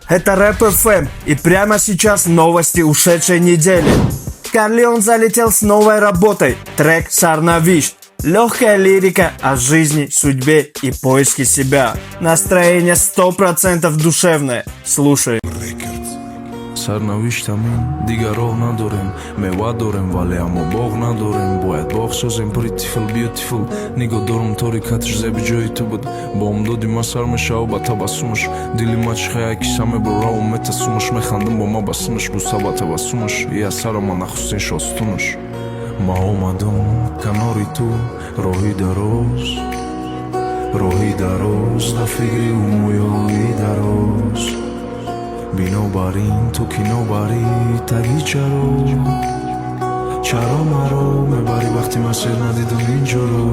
Это Рэп ФМ, и прямо сейчас новости ушедшей недели. Карлион залетел с новой работой, трек «Сарновиш». Легкая лирика о жизни, судьбе и поиске себя. Настроение 100% душевное. Слушай. Сарновиш тамин, дига рог надорем, ме вадорем, вале амо бог надорем, бояд бог созем prettiful, beautiful, ниго дорм тори катш зеби джои тубад, бом доди масар ме шаоба табасумаш, дили мач хаяки саме борао мета сумаш, ме хандым бома басунаш, бусаба табасумаш, ия сарама нахусин шостунаш. Ма омадам, канори ту, роҳи дароз, да фикри умӯёи дароз. Бинобар ин ту ки нобарӣ таги чаро маро мебари вақти масир надидам инҷоро.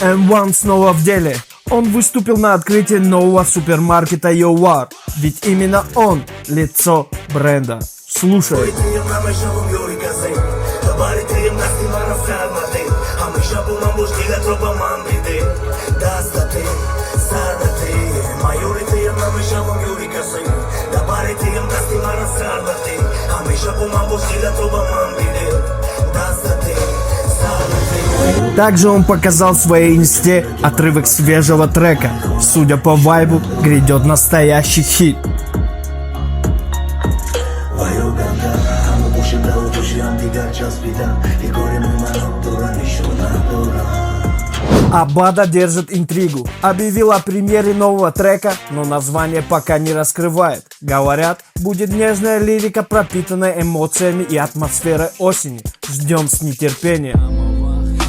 M1 снова в деле. Он выступил на открытии нового супермаркета Йовар. Ведь именно он лицо бренда. Слушай. Также он показал в своей инсте отрывок свежего трека. Судя по вайбу, грядет настоящий хит. Абада держит интригу. Объявил о премьере нового трека, но название пока не раскрывает. Говорят, будет нежная лирика, пропитанная эмоциями и атмосферой осени. Ждем с нетерпением.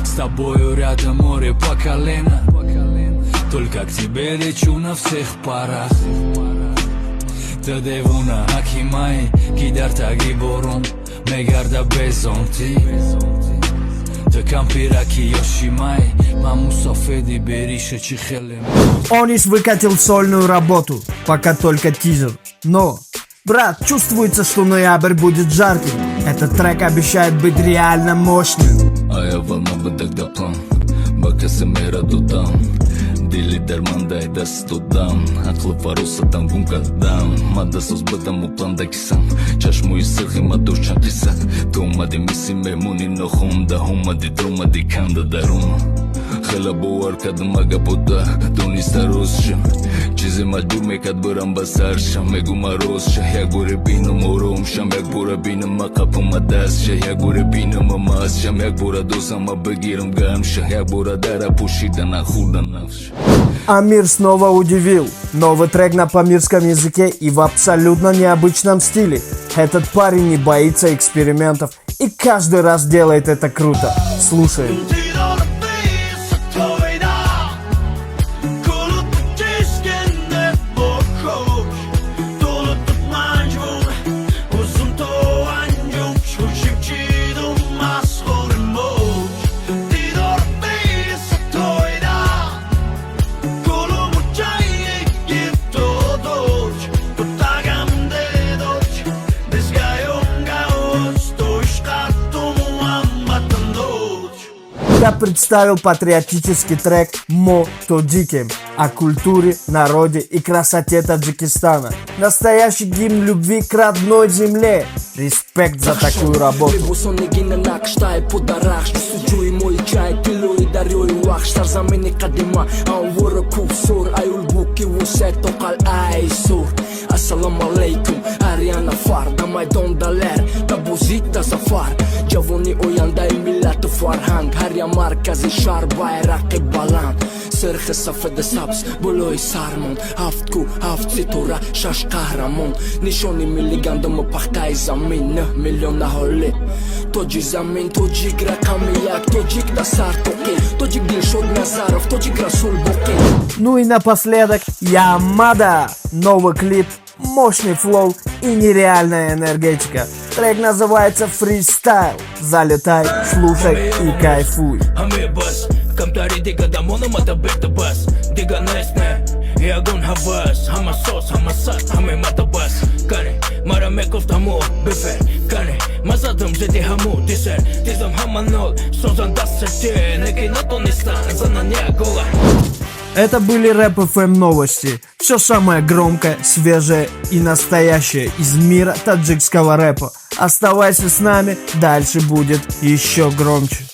С тобою рядом море по колено, только к тебе лечу на всех парах. Ты девуна акимай, кидар таги борон, мегарда безонти. Ты кампираки йошимай, маму софеди берише чихелем. Онис выкатил сольную работу, пока только тизер. Но, брат, чувствуется, что ноябрь будет жарким. Этот трек обещает быть реально мощным. А я волнова тогда план, бака се мера додам. Дили дармандай да студам, аклы варусатан гумкадам. Мада созбадам у план да кисам, чашму и сылхи мадур чантиса. Тумади миси мемуни нохум да хумади друмади канда дарума. Хела буар кадмага буда, дуни старосша. Чизе маджбур мекад бирам ба сарша, мегу маросша. Я горе бинам оромшам, як бура бинам акапам адасша. Я горе бинам амасшам, як бура досам абегирам гамша. Jak бура дара пушида на худа навша. Амир снова удивил. Новый трек на памирском языке и в абсолютно необычном стиле. Этот парень не боится экспериментов и каждый раз делает это круто. Слушай. Я представил патриотический трек «Мо то диким» о культуре, народе и красоте Таджикистана. Настоящий гимн любви к родной земле. Респект за такую работу. Assalamu alaikum, Ariana Far, da Maydon daler, da Buzita Zafar. Javoni oyanda millat Farhang, har ya markazi shar bayraqi baland. Sirxi safida sabz, buloy sarmon, haftku, haft sitora, shash qahramon. Nishoni milli gandam paxtay zamin, 9 million aholi. Tojik zamin, tojik raqami yak, tojik dasar toqi, tojik Dilshod Nazarov, tojik Rasul Boqi. Ну и напоследок Ямада. Новый клип, мощный флоу и нереальная энергетика. Трек называется «Фристайл». Залетай, слушай и кайфуй. Это были Рэп FM новости. Все самое громкое, свежее и настоящее из мира таджикского рэпа. Оставайся с нами, дальше будет еще громче.